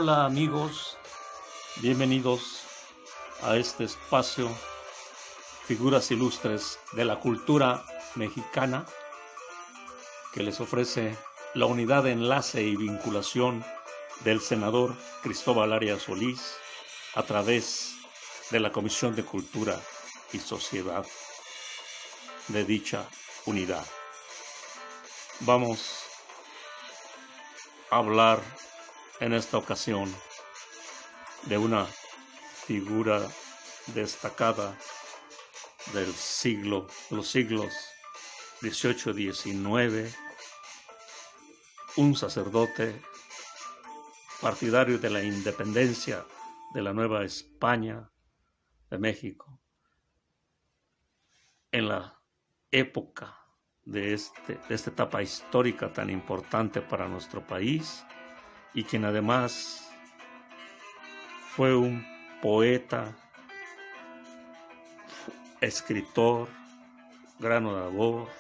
Hola amigos, bienvenidos a este espacio, figuras ilustres de la cultura mexicana, que les ofrece la unidad de enlace y vinculación del senador Cristóbal Arias Solís a través de la Comisión de Cultura y Sociedad de dicha unidad. Vamos a hablar en esta ocasión de una figura destacada de los siglos XVIII y XIX, un sacerdote partidario de la independencia de la Nueva España de México en la época de esta etapa histórica tan importante para nuestro país, y quien además fue un poeta, escritor, gran orador,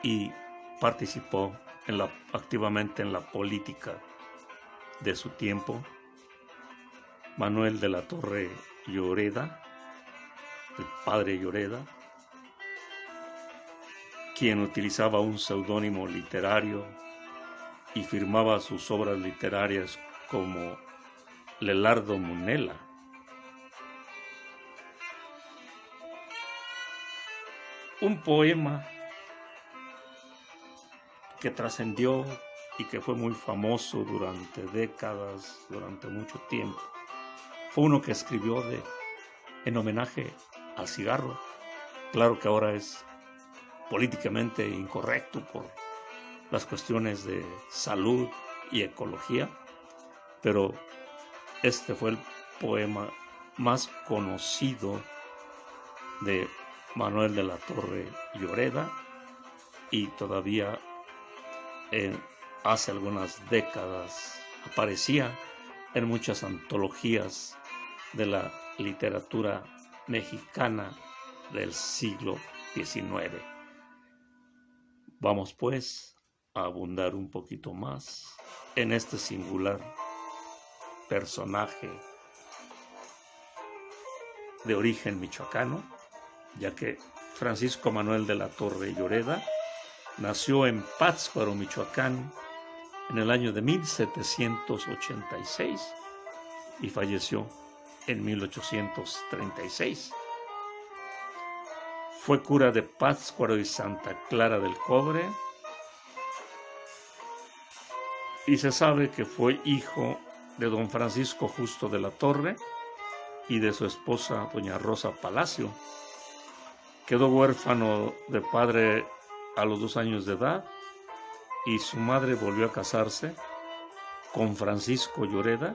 y participó activamente en la política de su tiempo. Manuel de la Torre Lloreda, el padre Lloreda, quien utilizaba un seudónimo literario y firmaba sus obras literarias como Lelardo Munela. Un poema que trascendió y que fue muy famoso durante décadas, durante mucho tiempo. Fue uno que escribió en homenaje al cigarro. Claro que ahora es políticamente incorrecto por las cuestiones de salud y ecología, pero este fue el poema más conocido de Manuel de la Torre Lloreda, y todavía hace algunas décadas aparecía en muchas antologías de la literatura mexicana del siglo XIX. Vamos pues a abundar un poquito más en este singular personaje de origen michoacano, ya que Francisco Manuel de la Torre Lloreda nació en Pátzcuaro, Michoacán, en el año de 1786 y falleció en 1836. Fue cura de Pátzcuaro y Santa Clara del Cobre, y se sabe que fue hijo de don Francisco Justo de la Torre y de su esposa doña Rosa Palacio. Quedó huérfano de padre a los 2 años de edad, y su madre volvió a casarse con Francisco Lloreda,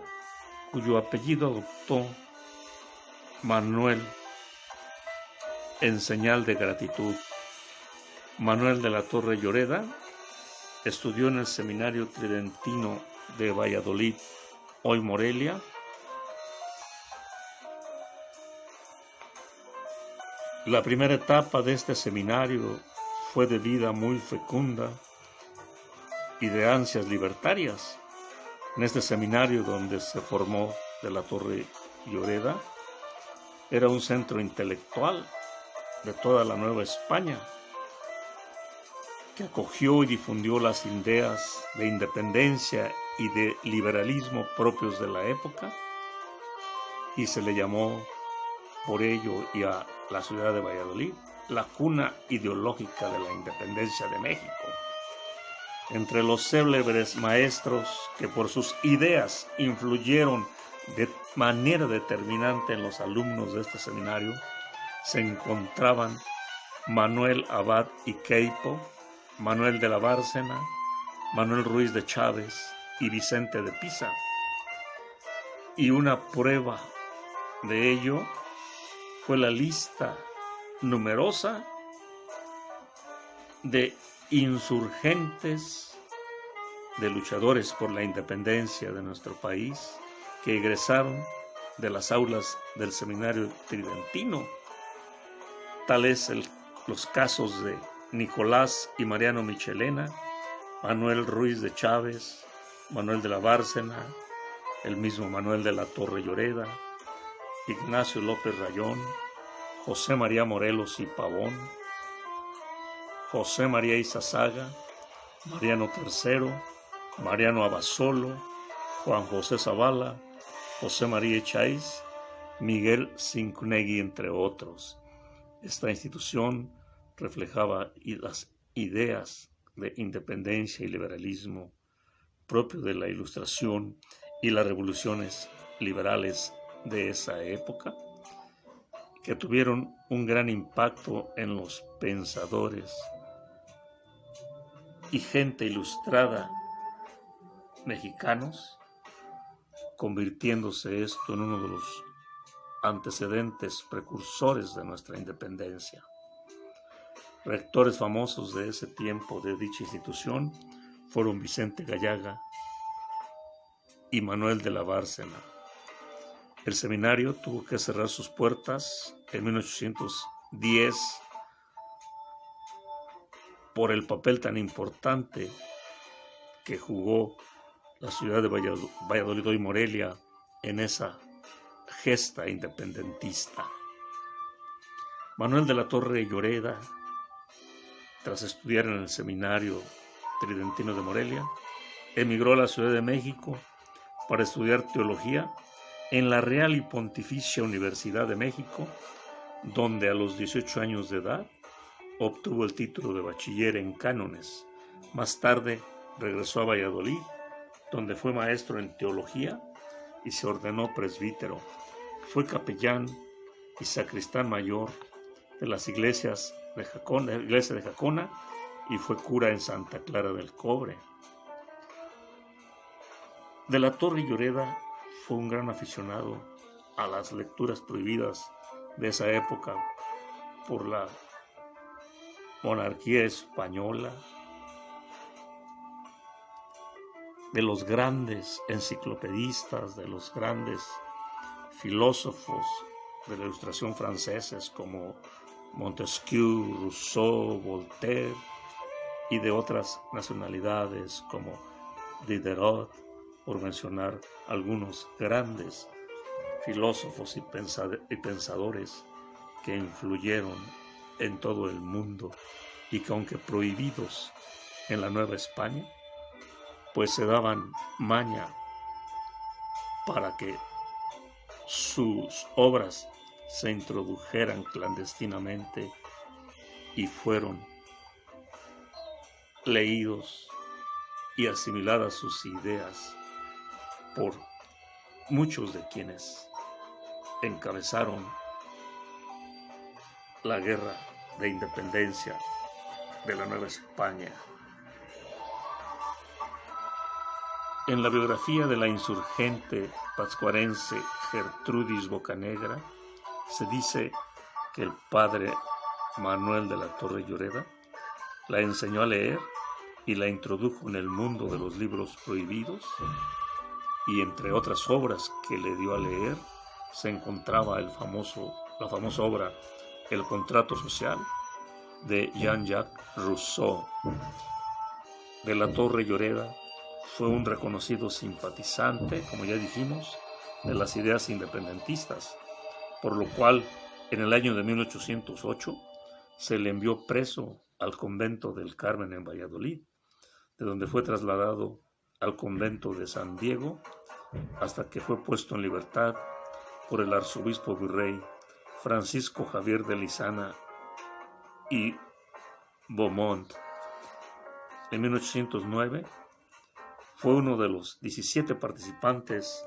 cuyo apellido adoptó Manuel en señal de gratitud. Manuel de la Torre Lloreda estudió en el Seminario Tridentino de Valladolid, hoy Morelia. La primera etapa de este seminario fue de vida muy fecunda y de ansias libertarias. En este seminario donde se formó de la Torre Lloreda, era un centro intelectual de toda la Nueva España, que acogió y difundió las ideas de independencia y de liberalismo propios de la época, y se le llamó por ello y a la ciudad de Valladolid la cuna ideológica de la independencia de México. Entre los célebres maestros que por sus ideas influyeron de manera determinante en los alumnos de este seminario se encontraban Manuel Abad y Queipo, Manuel de la Bárcena, Manuel Ruiz de Chávez y Vicente de Pisa. Y una prueba de ello fue la lista numerosa de insurgentes, de luchadores por la independencia de nuestro país, que egresaron de las aulas del Seminario Tridentino. Tal es los casos de Nicolás y Mariano Michelena, Manuel Ruiz de Chávez, Manuel de la Bárcena, el mismo Manuel de la Torre Lloreda, Ignacio López Rayón, José María Morelos y Pavón, José María Izazaga, Mariano III, Mariano Abasolo, Juan José Zavala, José María Echáiz, Miguel Zincknegui, entre otros. Esta institución reflejaba las ideas de independencia y liberalismo propio de la Ilustración y las revoluciones liberales de esa época, que tuvieron un gran impacto en los pensadores y gente ilustrada mexicanos, convirtiéndose esto en uno de los antecedentes precursores de nuestra independencia. Rectores famosos de ese tiempo de dicha institución fueron Vicente Gallaga y Manuel de la Bárcena. El seminario tuvo que cerrar sus puertas en 1810 por el papel tan importante que jugó la ciudad de Valladolid y Morelia en esa gesta independentista. Manuel de la Torre Lloreda, tras estudiar en el Seminario Tridentino de Morelia, emigró a la Ciudad de México para estudiar teología en la Real y Pontificia Universidad de México, donde a los 18 años de edad obtuvo el título de bachiller en cánones. Más tarde regresó a Valladolid, donde fue maestro en teología y se ordenó presbítero. Fue capellán y sacristán mayor de las iglesias de Jacona, la iglesia de Jacona, y fue cura en Santa Clara del Cobre. De la Torre Lloreda fue un gran aficionado a las lecturas prohibidas de esa época por la monarquía española, de los grandes enciclopedistas, de los grandes filósofos de la Ilustración franceses como Montesquieu, Rousseau, Voltaire, y de otras nacionalidades como Diderot, por mencionar algunos grandes filósofos y pensadores que influyeron en todo el mundo y que, aunque prohibidos en la Nueva España, pues se daban maña para que sus obras se introdujeran clandestinamente y fueron leídos y asimiladas sus ideas por muchos de quienes encabezaron la guerra de independencia de la Nueva España. En la biografía de la insurgente pascuarense Gertrudis Bocanegra se dice que el padre Manuel de la Torre Lloreda la enseñó a leer y la introdujo en el mundo de los libros prohibidos, y entre otras obras que le dio a leer se encontraba la famosa obra El Contrato Social de Jean-Jacques Rousseau. De la Torre Lloreda fue un reconocido simpatizante, como ya dijimos, de las ideas independentistas, por lo cual en el año de 1808 se le envió preso al convento del Carmen en Valladolid, de donde fue trasladado al convento de San Diego hasta que fue puesto en libertad por el arzobispo virrey Francisco Javier de Lizana y Beaumont. En 1809 fue uno de los 17 participantes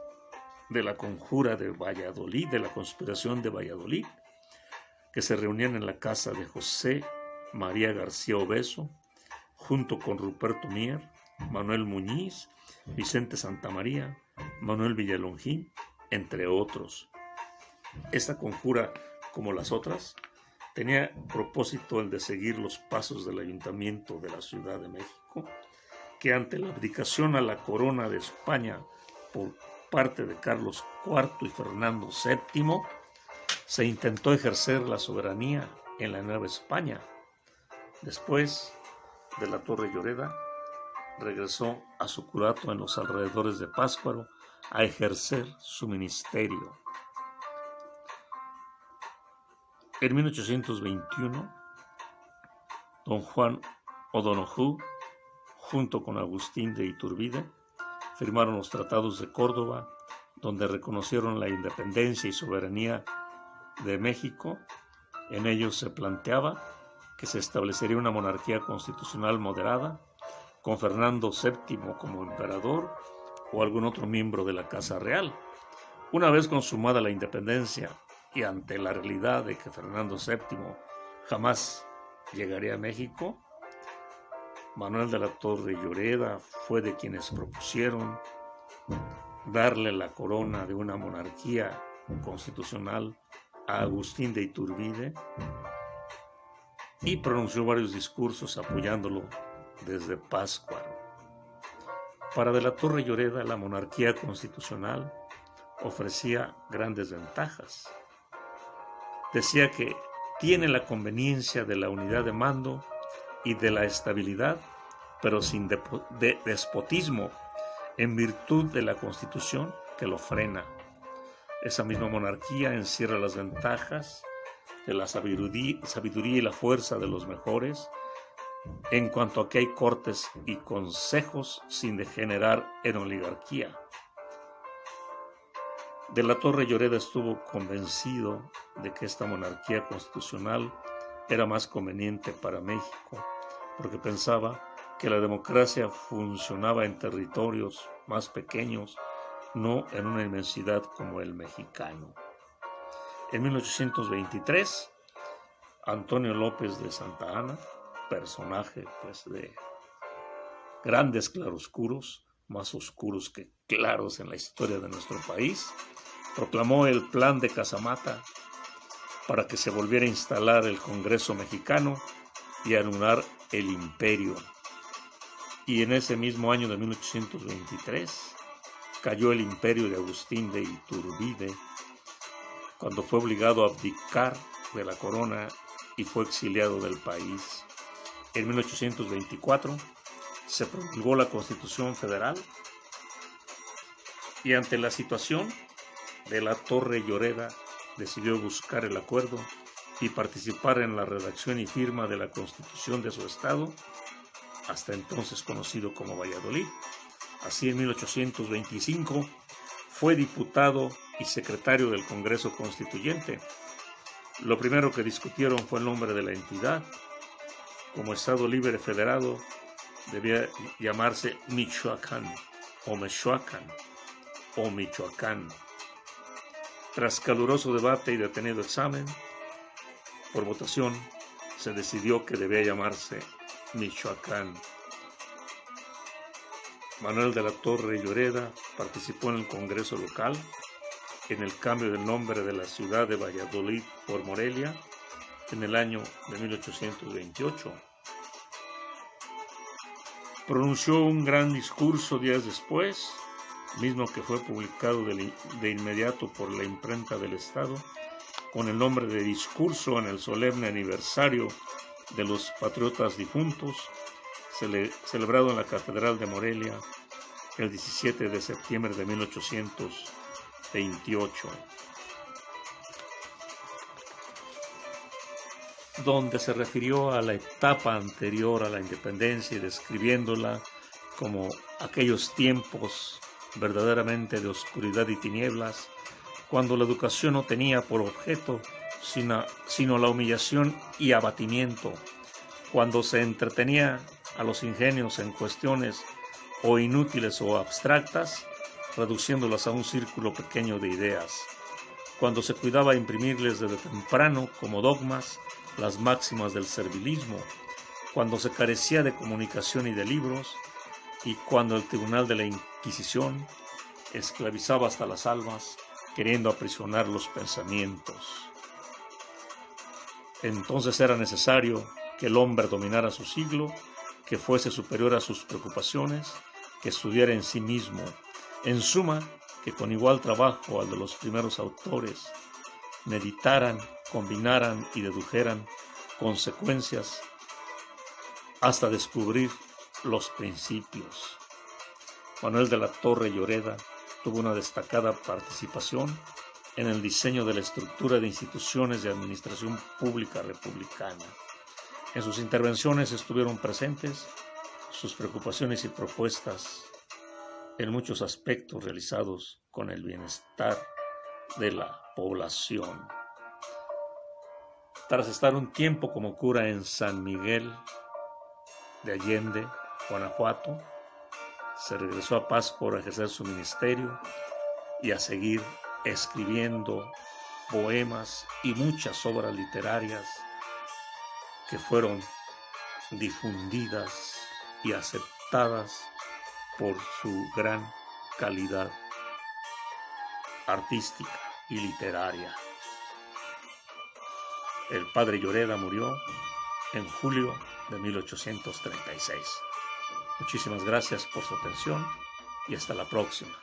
de la conjura de Valladolid, de la conspiración de Valladolid, que se reunían en la casa de José María García Obeso, junto con Ruperto Mier, Manuel Muñiz, Vicente Santamaría, Manuel Villalongín, entre otros. Esta conjura, como las otras, tenía propósito el de seguir los pasos del Ayuntamiento de la Ciudad de México, que ante la abdicación a la corona de España por parte de Carlos IV y Fernando VII, se intentó ejercer la soberanía en la Nueva España. Después de la Torre Lloreda, regresó a su curato en los alrededores de Pátzcuaro a ejercer su ministerio. En 1821, don Juan O'Donoghue, junto con Agustín de Iturbide, firmaron los tratados de Córdoba, donde reconocieron la independencia y soberanía de México. En ellos se planteaba que se establecería una monarquía constitucional moderada, con Fernando VII como emperador o algún otro miembro de la Casa Real. Una vez consumada la independencia y ante la realidad de que Fernando VII jamás llegaría a México, Manuel de la Torre Lloreda fue de quienes propusieron darle la corona de una monarquía constitucional a Agustín de Iturbide y pronunció varios discursos apoyándolo desde Pátzcuaro. Para de la Torre Lloreda, la monarquía constitucional ofrecía grandes ventajas. Decía que tiene la conveniencia de la unidad de mando y de la estabilidad, pero sin despotismo, en virtud de la Constitución que lo frena. Esa misma monarquía encierra las ventajas de la sabiduría y la fuerza de los mejores, en cuanto a que hay cortes y consejos sin degenerar en oligarquía. De la Torre Lloreda estuvo convencido de que esta monarquía constitucional era más conveniente para México, porque pensaba que la democracia funcionaba en territorios más pequeños, no en una inmensidad como el mexicano. En 1823, Antonio López de Santa Anna, personaje de grandes claroscuros, más oscuros que claros en la historia de nuestro país, proclamó el Plan de Casamata para que se volviera a instalar el Congreso mexicano y anular el imperio. Y en ese mismo año de 1823 cayó el imperio de Agustín de Iturbide, cuando fue obligado a abdicar de la corona y fue exiliado del país. En 1824 se promulgó la Constitución Federal y ante la situación de la Torre Lloreda decidió buscar el acuerdo y participar en la redacción y firma de la Constitución de su estado, hasta entonces conocido como Valladolid. Así, en 1825 fue diputado y secretario del Congreso Constituyente. Lo primero que discutieron fue el nombre de la entidad. Como Estado Libre Federado debía llamarse Michoacán o Mechoacán o Michoacán. Tras caluroso debate y detenido examen, por votación se decidió que debía llamarse Michoacán. Manuel de la Torre Lloreda participó en el Congreso local en el cambio del nombre de la ciudad de Valladolid por Morelia en el año de 1828. Pronunció un gran discurso días después, mismo que fue publicado de inmediato por la imprenta del Estado, con el nombre de Discurso en el solemne aniversario de los patriotas difuntos, celebrado en la Catedral de Morelia el 17 de septiembre de 1828, donde se refirió a la etapa anterior a la independencia y describiéndola como aquellos tiempos verdaderamente de oscuridad y tinieblas, cuando la educación no tenía por objeto sino la humillación y abatimiento, cuando se entretenía a los ingenios en cuestiones o inútiles o abstractas, reduciéndolas a un círculo pequeño de ideas, cuando se cuidaba imprimirles desde temprano como dogmas las máximas del servilismo, cuando se carecía de comunicación y de libros, y cuando el tribunal de la Inquisición esclavizaba hasta las almas, queriendo aprisionar los pensamientos. Entonces era necesario que el hombre dominara su siglo, que fuese superior a sus preocupaciones, que estudiara en sí mismo, en suma, que con igual trabajo al de los primeros autores, meditaran, combinaran y dedujeran consecuencias hasta descubrir los principios. Manuel de la Torre Lloreda tuvo una destacada participación en el diseño de la estructura de instituciones de administración pública republicana. En sus intervenciones estuvieron presentes sus preocupaciones y propuestas en muchos aspectos realizados con el bienestar de la población. Tras estar un tiempo como cura en San Miguel de Allende, Guanajuato, se regresó a Pátzcuaro a ejercer su ministerio y a seguir escribiendo poemas y muchas obras literarias que fueron difundidas y aceptadas por su gran calidad artística y literaria. El padre Lloreda murió en julio de 1836. Muchísimas gracias por su atención y hasta la próxima.